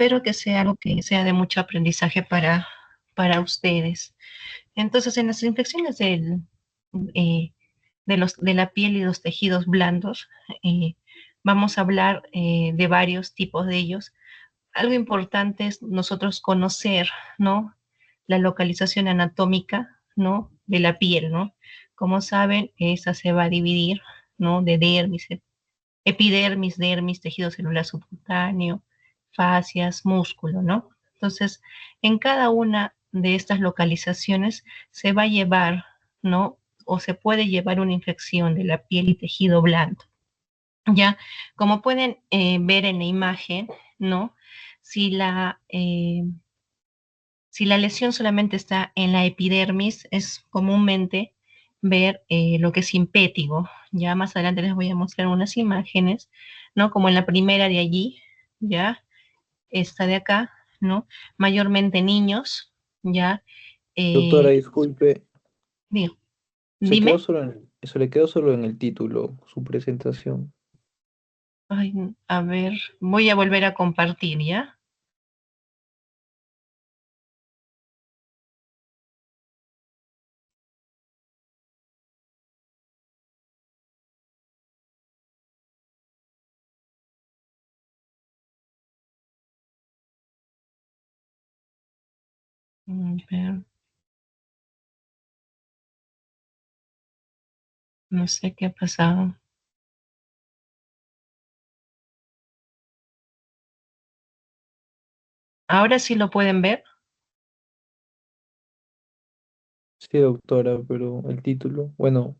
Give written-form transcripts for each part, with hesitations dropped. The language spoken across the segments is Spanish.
espero que sea algo que sea de mucho aprendizaje para ustedes. Entonces, en las infecciones eh, de la piel y los tejidos blandos, eh, vamos a hablar de varios tipos de ellos. Algo importante es nosotros conocer, ¿no? La localización anatómica, ¿no? De la piel, ¿no? Como saben, esa se va a dividir, ¿no? De dermis, epidermis, dermis, tejido celular subcutáneo, fascias, músculo, ¿no? Entonces, en cada una de estas localizaciones se va a llevar, ¿no? O se puede llevar una infección de la piel y tejido blando. Ya, como pueden ver en la imagen, ¿no? Si la, eh, si la lesión solamente está en la epidermis, es comúnmente ver lo que es impétigo. Ya más adelante les voy a mostrar unas imágenes, ¿no? Como en la primera de allí, ya, esta de acá, ¿no? Mayormente niños, ya. Doctora, Eh, disculpe, digo, dime. se le quedó solo en el título, su presentación. Ay, a ver, voy a volver a compartir, ¿ya? A ver, no sé qué ha pasado. Ahora sí lo pueden ver. Sí, doctora, pero el título, bueno,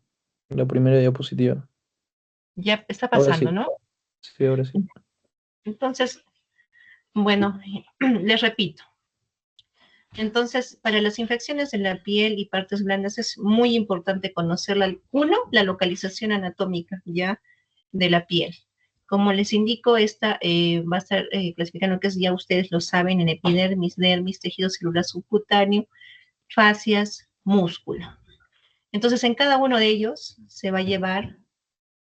la primera diapositiva. Ya está Ahora pasando, sí, ¿no? sí, ahora sí. Entonces, bueno, les repito. Entonces, para las infecciones de la piel y partes blandas es muy importante conocer la localización anatómica ya de la piel. Como les indico, esta va a estar clasificando que es, ya ustedes lo saben, en epidermis, dermis, tejido celular subcutáneo, fascias, músculo. Entonces, en cada uno de ellos se va a llevar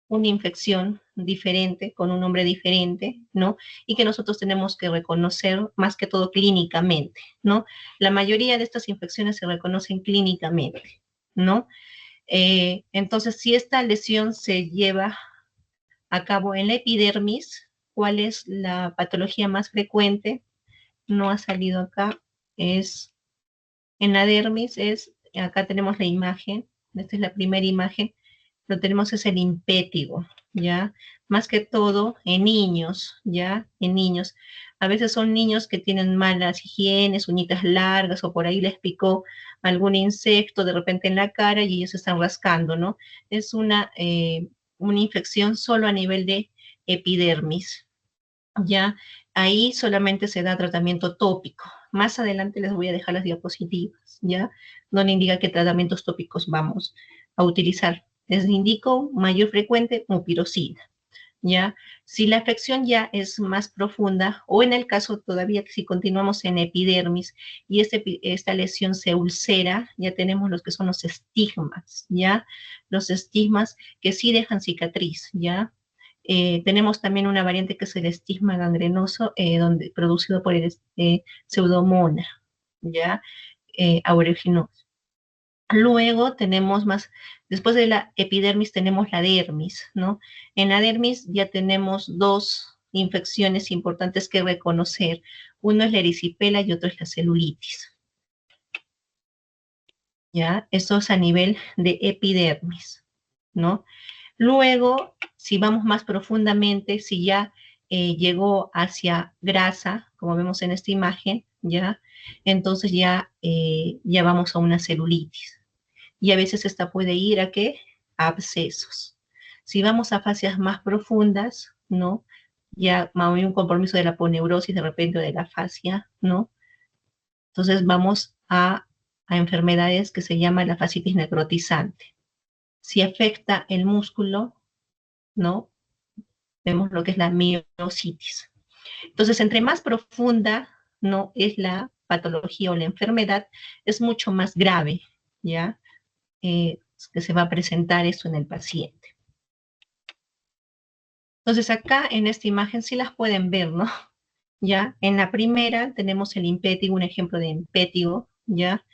una infección diferente, con un nombre diferente, ¿no? Y que nosotros tenemos que reconocer más que todo clínicamente, ¿no? La mayoría de estas infecciones se reconocen clínicamente, ¿no? Entonces, si esta lesión se lleva a cabo en la epidermis, ¿cuál es la patología más frecuente? No ha salido acá, es en la dermis, acá tenemos la imagen, esta es la primera imagen, lo tenemos es el impétigo, ¿ya? Más que todo en niños, ¿ya? En niños. A veces son niños que tienen malas higienes, uñitas largas, o por ahí les picó algún insecto de repente en la cara y ellos se están rascando, ¿no? Es una infección solo a nivel de epidermis, ¿ya? Ahí solamente se da tratamiento tópico. Más adelante les voy a dejar las diapositivas, ¿ya? Donde indica qué tratamientos tópicos vamos a utilizar. Les indico mayor frecuente mupirocida, ¿ya? Si la afección ya es más profunda, o en el caso todavía si continuamos en epidermis y esta lesión se ulcera, ya tenemos los que son los estigmas, ¿ya? Los estigmas que sí dejan cicatriz, ¿ya? Tenemos también una variante que es el estigma gangrenoso, producido por el pseudomona, ¿ya? Aeruginosa. Luego tenemos más, después de la epidermis tenemos la dermis, ¿no? En la dermis ya tenemos dos infecciones importantes que reconocer. Uno es la erisipela y otro es la celulitis, ¿ya? Eso es a nivel de epidermis, ¿no? Luego, si vamos más profundamente, si ya llegó hacia grasa, como vemos en esta imagen, ¿ya? Entonces ya vamos a una celulitis. Y a veces esta puede ir a ¿qué? A abscesos. Si vamos a fascias más profundas, ¿no? Ya hay un compromiso de la poneurosis de repente o de la fascia, ¿no? Entonces vamos a enfermedades que se llama la fascitis necrotizante. Si afecta el músculo, ¿no? Vemos lo que es la miositis. Entonces, entre más profunda, ¿no? Es la patología o la enfermedad, es mucho más grave, ¿ya? Que se va a presentar eso en el paciente. Entonces acá en esta imagen sí las pueden ver, ¿no? ¿ya? En la primera tenemos el impétigo, un ejemplo de impétigo, ¿ya?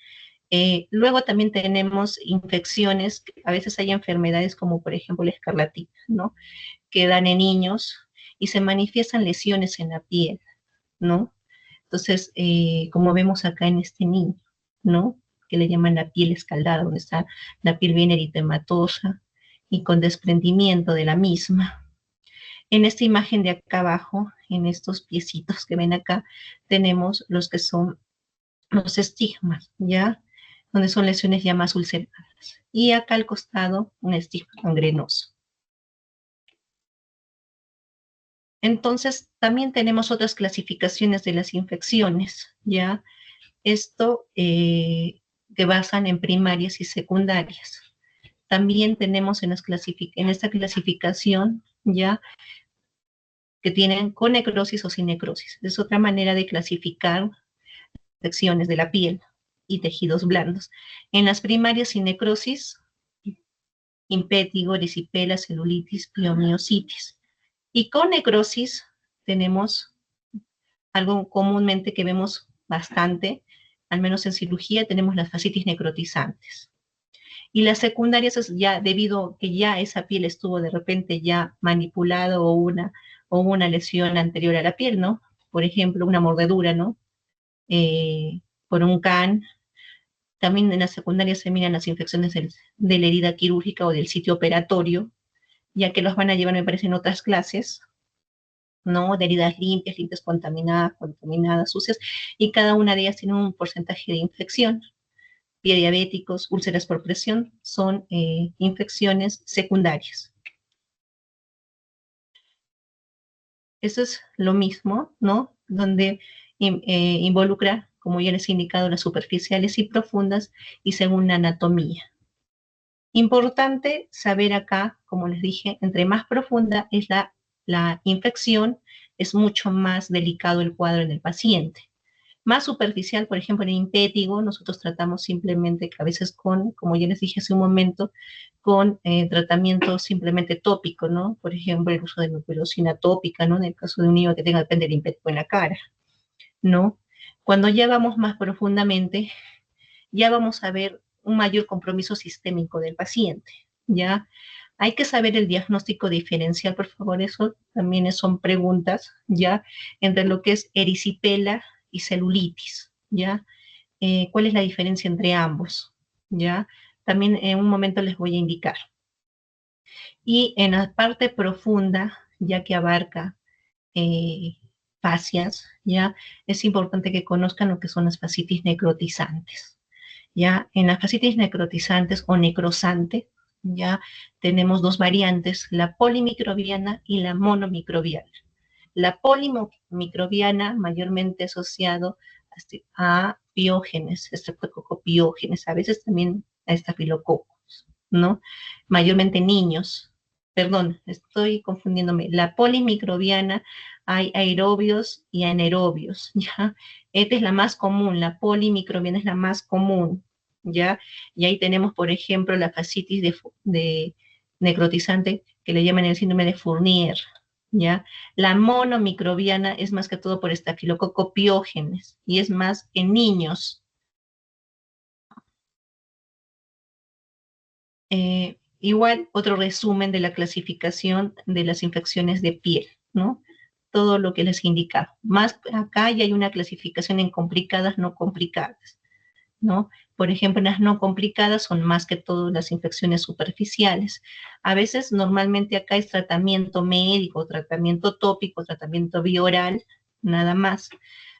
Luego también tenemos infecciones, a veces hay enfermedades como por ejemplo la escarlatina, ¿no? Que dan en niños y se manifiestan lesiones en la piel, ¿no? Entonces, como vemos acá en este niño, ¿no? Que le llaman la piel escaldada, donde está la piel bien eritematosa y con desprendimiento de la misma. En esta imagen de acá abajo, en estos piecitos que ven acá, tenemos los que son los estigmas, ¿ya? Donde son lesiones ya más ulceradas. Y acá al costado, un estigma gangrenoso. Entonces, también tenemos otras clasificaciones de las infecciones, ¿ya? Esto que basan en primarias y secundarias. También tenemos en esta clasificación, ¿ya? Que tienen con necrosis o sin necrosis. Es otra manera de clasificar infecciones de la piel y tejidos blandos. En las primarias sin necrosis, impétigo, erisipela, celulitis, piomiositis. Y con necrosis tenemos algo comúnmente que vemos bastante, al menos en cirugía, tenemos las fascitis necrotizantes. Y las secundarias es ya debido a que ya esa piel estuvo de repente ya manipulada o una lesión anterior a la piel, ¿no? Por ejemplo, una mordedura, ¿no? Por un can. También en las secundarias se miran las infecciones de la herida quirúrgica o del sitio operatorio, ya que los van a llevar, me parece, en otras clases, ¿no? De heridas limpias, contaminadas, sucias, y cada una de ellas tiene un porcentaje de infección. Pie diabéticos, úlceras por presión, son infecciones secundarias. Eso es lo mismo, ¿no? Donde involucra, como ya les he indicado, las superficiales y profundas y según la anatomía. Importante saber acá, como les dije, entre más profunda es la infección, es mucho más delicado el cuadro en el paciente. Más superficial, por ejemplo, en el impétigo, nosotros tratamos simplemente, a veces como ya les dije hace un momento, con tratamiento simplemente tópico, ¿no? Por ejemplo, el uso de mupirocina tópica, ¿no? En el caso de un niño que tenga depende del impétigo en la cara, ¿no? Cuando ya vamos más profundamente, ya vamos a ver un mayor compromiso sistémico del paciente, ¿ya? Hay que saber el diagnóstico diferencial, por favor, eso también son preguntas, ¿ya? Entre lo que es erisipela y celulitis, ¿ya? ¿Cuál es la diferencia entre ambos? ¿Ya? También en un momento les voy a indicar. Y en la parte profunda, ya que abarca fascias, ¿ya? Es importante que conozcan lo que son las fascitis necrotizantes, ¿ya? En las fascitis necrotizantes o necrosante, ya tenemos dos variantes, la polimicrobiana y la monomicrobiana. La polimicrobiana mayormente asociado a piógenes, estreptococopiógenes, a veces también a estafilococos, ¿no? Mayormente niños. Perdón, estoy confundiéndome. La polimicrobiana hay aerobios y anaerobios, ¿ya? Esta es la más común, la polimicrobiana es la más común, ¿ya? Y ahí tenemos, por ejemplo, la fascitis de necrotizante que le llaman el síndrome de Fournier, ¿ya? La monomicrobiana es más que todo por estafilococo piógenes y es más en niños. Igual, otro resumen de la clasificación de las infecciones de piel, ¿no? Todo lo que les he indicado. Más acá ya hay una clasificación en complicadas, no complicadas, ¿no? Por ejemplo, las no complicadas son más que todo las infecciones superficiales. A veces, normalmente acá es tratamiento médico, tratamiento tópico, tratamiento bioral, nada más.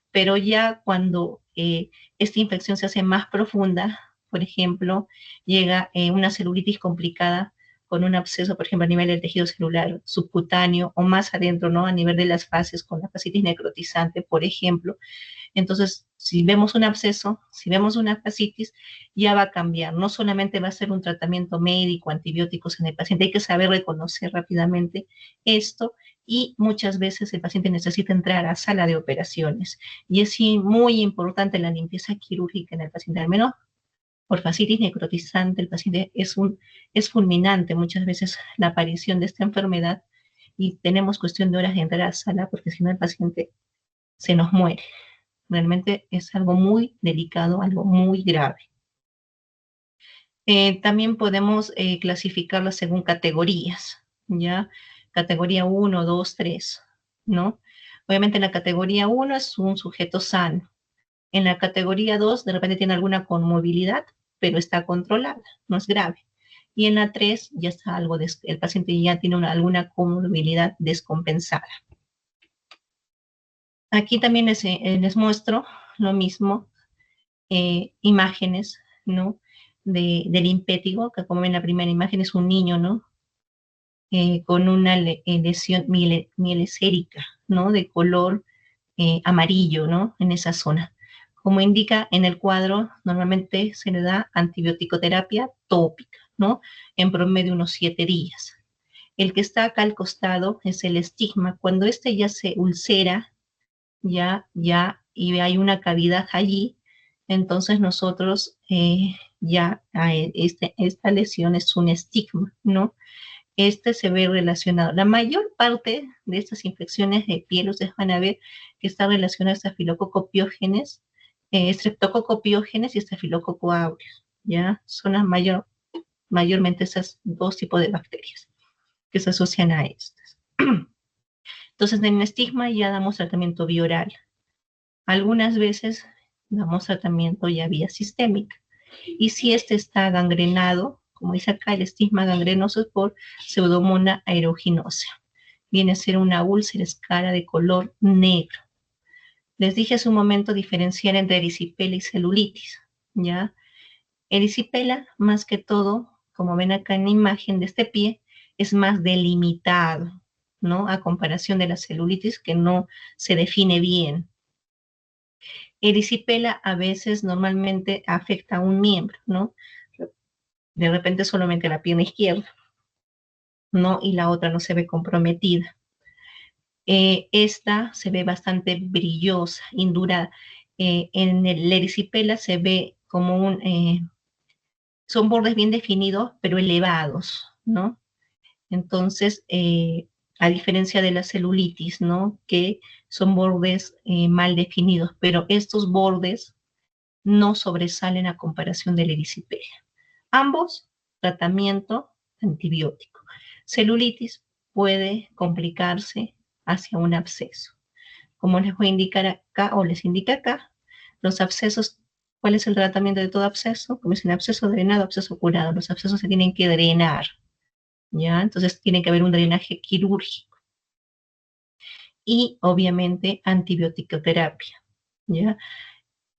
Pero ya cuando esta infección se hace más profunda, por ejemplo, llega una celulitis complicada con un absceso, por ejemplo, a nivel del tejido celular subcutáneo o más adentro, ¿no? A nivel de las fases con la fascitis necrotizante, por ejemplo, entonces, si vemos un absceso, si vemos una fascitis, ya va a cambiar. No solamente va a ser un tratamiento médico, antibióticos en el paciente, hay que saber reconocer rápidamente esto y muchas veces el paciente necesita entrar a sala de operaciones. Y es muy importante la limpieza quirúrgica en el paciente, al menos por fascitis necrotizante, el paciente es fulminante muchas veces la aparición de esta enfermedad y tenemos cuestión de horas de entrar a sala porque si no el paciente se nos muere. Realmente es algo muy delicado, algo muy grave. También podemos clasificarlas según categorías, ¿ya? Categoría 1, 2, 3, ¿no? Obviamente en la categoría 1 es un sujeto sano. En la categoría 2 de repente tiene alguna conmovilidad, pero está controlada, no es grave. Y en la 3 ya está algo, el paciente ya tiene alguna comorbilidad descompensada. Aquí también les muestro lo mismo, imágenes, ¿no? Del impétigo, que como ven la primera imagen es un niño, ¿no? Con una lesión mielesérica, ¿no? De color amarillo, ¿no? En esa zona. Como indica en el cuadro, normalmente se le da antibiótico-terapia tópica, ¿no? En promedio unos 7 días. El que está acá al costado es el estigma. Cuando este ya se ulcera, ya, y hay una cavidad allí, entonces nosotros esta lesión es un estigma, ¿no? Este se ve relacionado. La mayor parte de estas infecciones de piel, ustedes van a ver que está relacionada a estafilococopiógenes, streptococopiógenes y estafilococo aureus, ¿ya? Son las mayormente esas dos tipos de bacterias que se asocian a estas. Entonces, en el estigma ya damos tratamiento bioral. Algunas veces damos tratamiento ya vía sistémica. Y si este está gangrenado, como dice acá, el estigma gangrenoso es por Pseudomonas aeruginosa. Viene a ser una úlcera escara de color negro. Les dije hace un momento diferenciar entre erisipela y celulitis, ¿ya? Erisipela, más que todo, como ven acá en la imagen de este pie, es más delimitado, ¿no? A comparación de la celulitis, que no se define bien. Erisipela a veces normalmente afecta a un miembro, ¿no? De repente solamente la pierna izquierda, ¿no? Y la otra no se ve comprometida. Esta se ve bastante brillosa, indurada. En el erisipela se ve como son bordes bien definidos, pero elevados, ¿no? Entonces, a diferencia de la celulitis, ¿no? Que son bordes mal definidos, pero estos bordes no sobresalen a comparación del erisipela. Ambos, tratamiento antibiótico. Celulitis puede complicarse hacia un absceso. Como les voy a indicar acá, o les indica acá, los abscesos, ¿cuál es el tratamiento de todo absceso? Como dicen, absceso drenado, absceso curado. Los abscesos se tienen que drenar, ¿ya? Entonces tiene que haber un drenaje quirúrgico. Y, obviamente, antibiótico-terapia, ¿ya?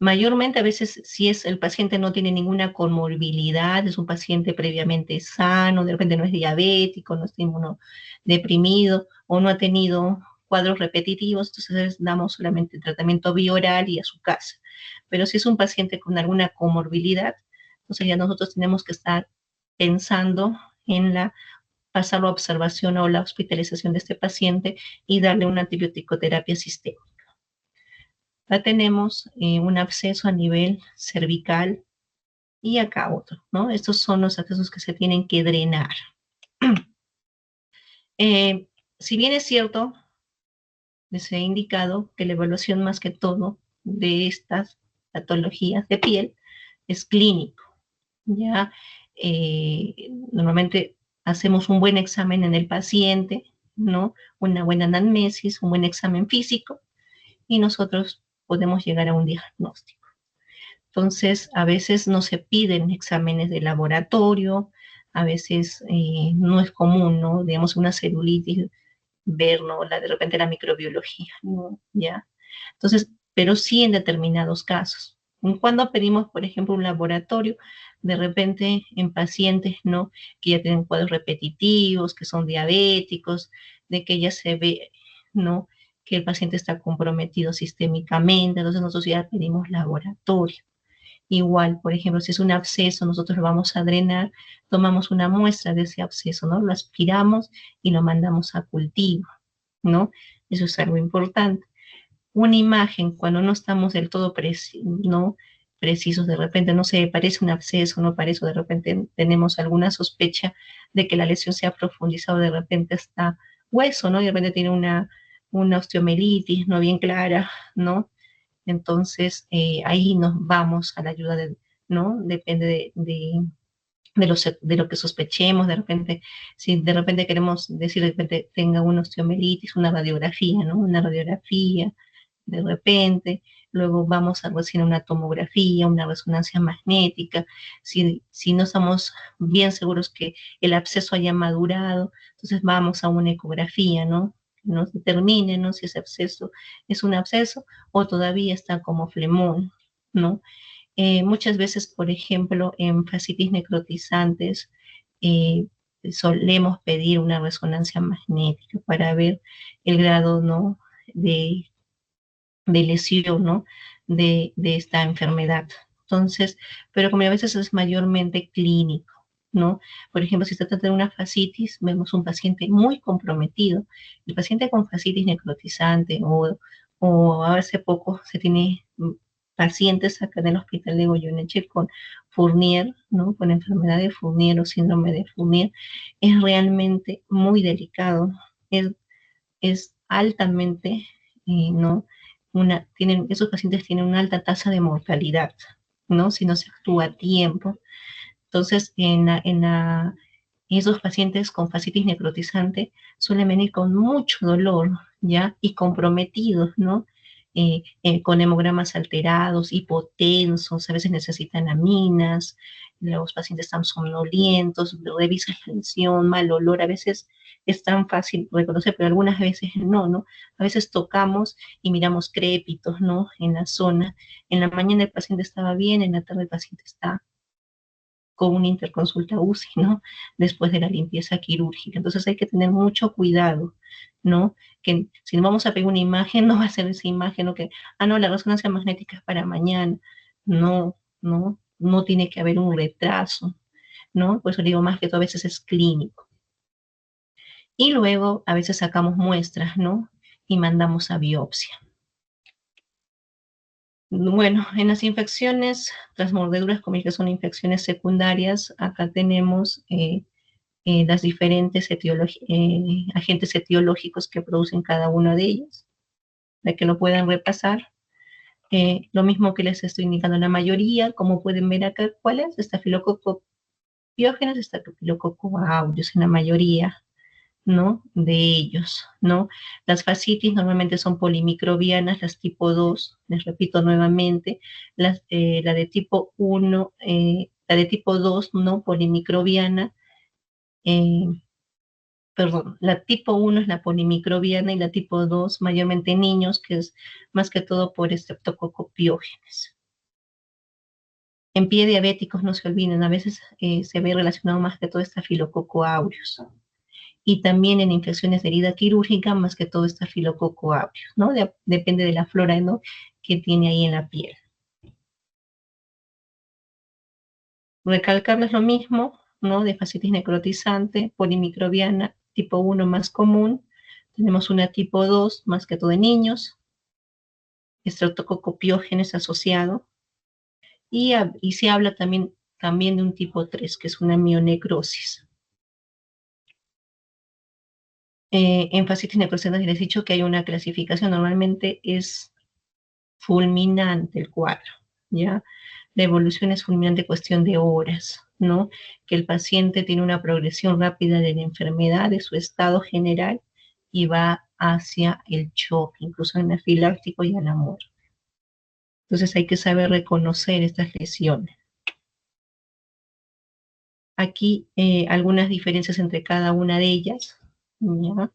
Mayormente a veces si el paciente no tiene ninguna comorbilidad, es un paciente previamente sano, de repente no es diabético, no está inmunodeprimido o no ha tenido cuadros repetitivos, entonces damos solamente tratamiento bioral y a su casa. Pero si es un paciente con alguna comorbilidad, entonces ya nosotros tenemos que estar pensando en pasarlo a observación o la hospitalización de este paciente y darle una antibiótico-terapia sistémica. Acá tenemos un absceso a nivel cervical y acá otro, ¿no? Estos son los abscesos que se tienen que drenar. Si bien es cierto, les he indicado que la evaluación más que todo de estas patologías de piel es clínico, ¿ya? Normalmente hacemos un buen examen en el paciente, ¿no? Una buena anamnesis, un buen examen físico, y nosotros podemos llegar a un diagnóstico. Entonces, a veces no se piden exámenes de laboratorio, a veces no es común, ¿no? Digamos, una celulitis, ver, ¿no? De repente la microbiología, ¿no? ¿Ya? Entonces, pero sí en determinados casos. Cuando pedimos, por ejemplo, un laboratorio, de repente en pacientes, ¿no? Que ya tienen cuadros repetitivos, que son diabéticos, de que ya se ve, ¿no? Que el paciente está comprometido sistémicamente, entonces nosotros ya pedimos laboratorio. Igual, por ejemplo, si es un absceso, nosotros lo vamos a drenar, tomamos una muestra de ese absceso, ¿no? Lo aspiramos y lo mandamos a cultivo, ¿no? Eso es algo importante. Una imagen, cuando no estamos del todo ¿no? Precisos, de repente no se parece un absceso, no parece, de repente tenemos alguna sospecha de que la lesión se ha profundizado de repente hasta hueso, ¿no? Y de repente tiene una osteomelitis no bien clara, ¿no? Entonces, ahí nos vamos a la ayuda de, ¿no? Depende de lo que sospechemos, de repente, si de repente queremos decir, de repente tenga una osteomelitis, una radiografía, ¿no? Una radiografía, de repente, luego vamos a recibir una tomografía, una resonancia magnética, si no estamos bien seguros que el absceso haya madurado, entonces vamos a una ecografía, ¿no? Nos determine, ¿no? Si ese absceso es un absceso o todavía está como flemón, ¿no? Muchas veces, por ejemplo, en fascitis necrotizantes, eh, solemos pedir una resonancia magnética para ver el grado, ¿no? de, de lesión, ¿no? de esta enfermedad. Entonces, pero como a veces es mayormente clínico, ¿no? Por ejemplo, si se trata de una fascitis, vemos un paciente muy comprometido. El paciente con fascitis necrotizante o hace poco se tiene pacientes acá en el hospital de Goyeneche con Fournier, ¿no? Con enfermedad de Fournier o síndrome de Fournier, es realmente muy delicado, es, es altamente, ¿no? Esos pacientes tienen una alta tasa de mortalidad, ¿no? Si no se actúa a tiempo. Entonces, esos pacientes con fascitis necrotizante suelen venir con mucho dolor, ¿ya? Y comprometidos, ¿no? Con hemogramas alterados, hipotensos, a veces necesitan aminas, los pacientes están somnolientos, revisan la tensión, mal olor, a veces es tan fácil reconocer, pero algunas veces no, ¿no? A veces tocamos y miramos crépitos, ¿no? En la zona. En la mañana el paciente estaba bien, en la tarde el paciente está con una interconsulta UCI, ¿no? Después de la limpieza quirúrgica. Entonces hay que tener mucho cuidado, ¿no? Que si no vamos a pegar una imagen, no va a ser esa imagen, ¿no? Que, no, la resonancia magnética es para mañana. No, no, no tiene que haber un retraso, ¿no? Por eso digo, más que todo a veces es clínico. Y luego a veces sacamos muestras, ¿no? Y mandamos a biopsia. Bueno, en las infecciones, las mordeduras como que son infecciones secundarias, acá tenemos las diferentes agentes etiológicos que producen cada uno de ellos, de que lo puedan repasar. Lo mismo que les estoy indicando, la mayoría, como pueden ver acá, ¿cuál es? Estafilococo piógenes, estafilococo aureus, en la mayoría, ¿no? De ellos, ¿no? Las fascitis normalmente son polimicrobianas, las tipo 2, les repito nuevamente, la de tipo 1, la de tipo 2, ¿no? Polimicrobiana, eh, perdón, la tipo 1 es la polimicrobiana y la tipo 2 mayormente en niños, que es más que todo por estreptococopiógenes. En pie diabéticos, no se olviden, a veces se ve relacionado más que todo estafilococo aureus. Y también en infecciones de herida quirúrgica, más que todo estafilococo aureus, ¿no? Depende de la flora, ¿no? Que tiene ahí en la piel. Recalcarles lo mismo, ¿no? De fascitis necrotizante, polimicrobiana, tipo 1 más común. Tenemos una tipo 2, más que todo en niños, estreptococopiógenes asociado. Y se habla también de un tipo 3, que es una mionecrosis. En fascitis necrotizante les he dicho que hay una clasificación, normalmente es fulminante el cuadro, ¿ya? La evolución es fulminante, cuestión de horas, ¿no? Que el paciente tiene una progresión rápida de la enfermedad, de su estado general, y va hacia el shock, incluso anafiláctico y a la muerte. Entonces hay que saber reconocer estas lesiones. Aquí algunas diferencias entre cada una de ellas, ¿ya?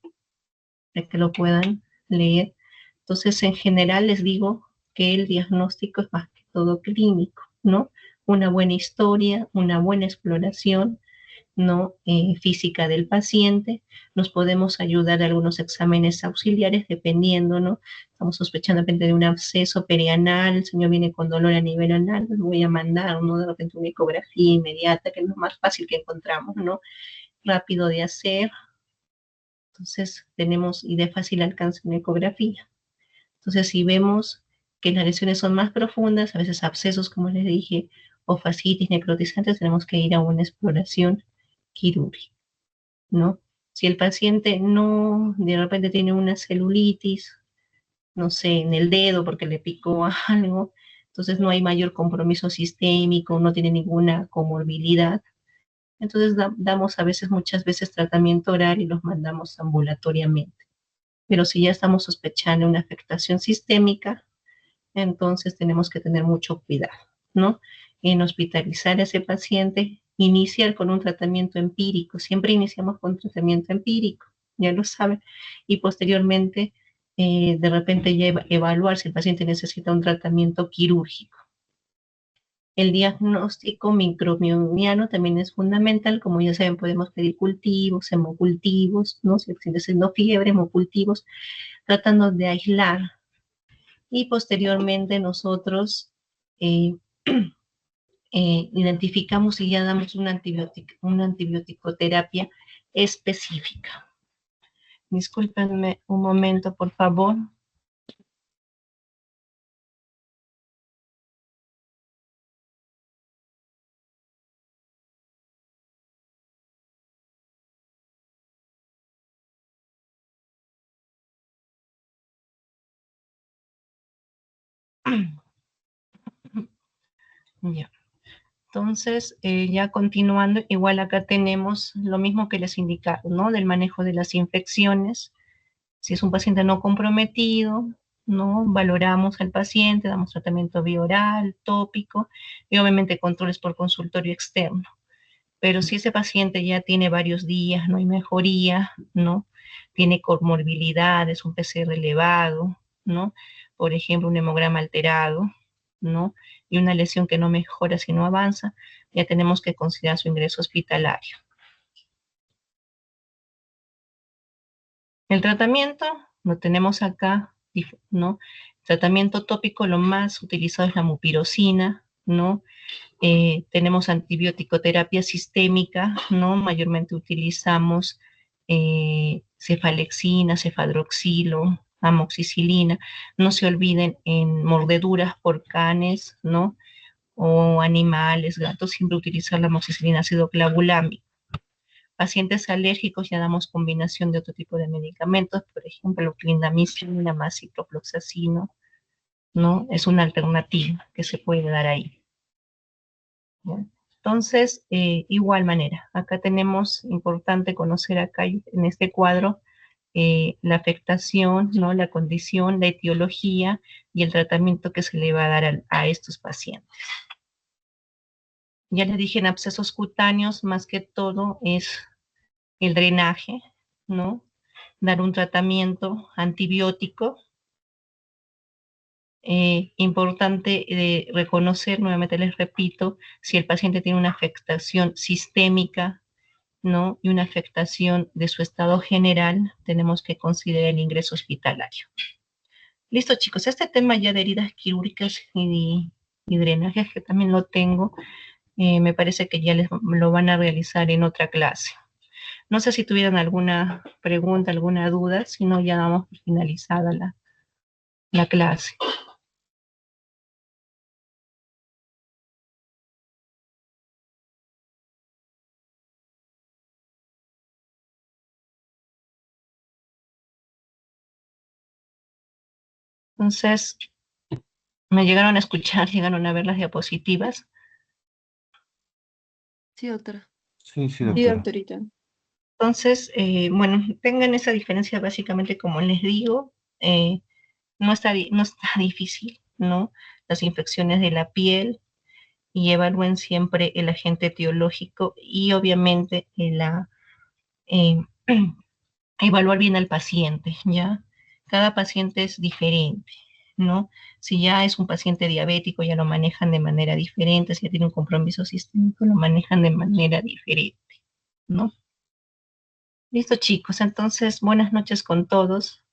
Para que lo puedan leer. Entonces, en general les digo que el diagnóstico es más que todo clínico, ¿no? Una buena historia, una buena exploración, ¿no? Física del paciente. Nos podemos ayudar a algunos exámenes auxiliares dependiendo, ¿no? Estamos sospechando de repente de un absceso perianal, el señor viene con dolor a nivel anal, les voy a mandar, ¿no? De repente una ecografía inmediata, que es lo más fácil que encontramos, ¿no? Rápido de hacer. Entonces tenemos y de fácil alcance una ecografía. Entonces si vemos que las lesiones son más profundas, a veces abscesos, como les dije, o fascitis necrotizantes, tenemos que ir a una exploración quirúrgica, ¿no? Si el paciente no, de repente tiene una celulitis, no sé, en el dedo porque le picó algo, entonces no hay mayor compromiso sistémico, no tiene ninguna comorbilidad, entonces damos a veces, muchas veces tratamiento oral y los mandamos ambulatoriamente. Pero si ya estamos sospechando una afectación sistémica, entonces tenemos que tener mucho cuidado, ¿no? En hospitalizar a ese paciente, iniciar con un tratamiento empírico, siempre iniciamos con tratamiento empírico, ya lo saben, y posteriormente, de repente ya evaluar si el paciente necesita un tratamiento quirúrgico. El diagnóstico microbiano también es fundamental, como ya saben, podemos pedir cultivos, hemocultivos, ¿no? Si el paciente está haciendo fiebre, hemocultivos, tratando de aislar, y posteriormente nosotros eh, identificamos y ya damos una antibioticoterapia específica. Discúlpenme un momento, por favor. Ya. Entonces, ya continuando, igual acá tenemos lo mismo que les indicaron, ¿no? Del manejo de las infecciones. Si es un paciente no comprometido, ¿no? Valoramos al paciente, damos tratamiento bioral, tópico, y obviamente controles por consultorio externo. Pero si ese paciente ya tiene varios días, no hay mejoría, ¿no? Tiene comorbilidades, un PCR elevado, ¿no? Por ejemplo, un hemograma alterado, ¿no? Y una lesión que no mejora si no avanza, ya tenemos que considerar su ingreso hospitalario. El tratamiento lo tenemos acá, ¿no? Tratamiento tópico, lo más utilizado es la mupirocina, ¿no? Tenemos antibiótico-terapia sistémica, ¿no? Mayormente utilizamos cefalexina, cefadroxilo, amoxicilina. No se olviden en mordeduras por canes, ¿no? O animales, gatos, siempre utilizar la amoxicilina ácido clavulámico. Pacientes alérgicos ya damos combinación de otro tipo de medicamentos, por ejemplo, clindamicina más ciprofloxacino, ¿no? Es una alternativa que se puede dar ahí. ¿Bien? Entonces, igual manera, acá tenemos, importante conocer acá en este cuadro, la afectación, ¿no? La condición, la etiología y el tratamiento que se le va a dar a estos pacientes. Ya les dije, en abscesos cutáneos, más que todo es el drenaje, ¿no? Dar un tratamiento antibiótico. Importante reconocer, nuevamente les repito, si el paciente tiene una afectación sistémica, ¿no? Y una afectación de su estado general, tenemos que considerar el ingreso hospitalario. Listo, chicos, este tema ya de heridas quirúrgicas y drenajes, que también lo tengo, me parece que ya lo van a realizar en otra clase. No sé si tuvieran alguna pregunta, alguna duda, si no ya damos por finalizada la clase. Entonces, me llegaron a escuchar, llegaron a ver las diapositivas. Sí, doctora. Sí, Sí, doctora. doctorita. Entonces, bueno, tengan esa diferencia básicamente, como les digo, no está difícil, ¿no? Las infecciones de la piel, y evalúen siempre el agente etiológico y obviamente eh, evaluar bien al paciente, ¿ya? Cada paciente es diferente, ¿no? Si ya es un paciente diabético, ya lo manejan de manera diferente, si ya tiene un compromiso sistémico, lo manejan de manera diferente, ¿no? Listo, chicos, entonces, buenas noches con todos.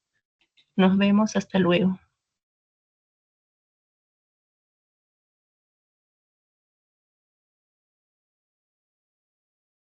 Nos vemos, hasta luego.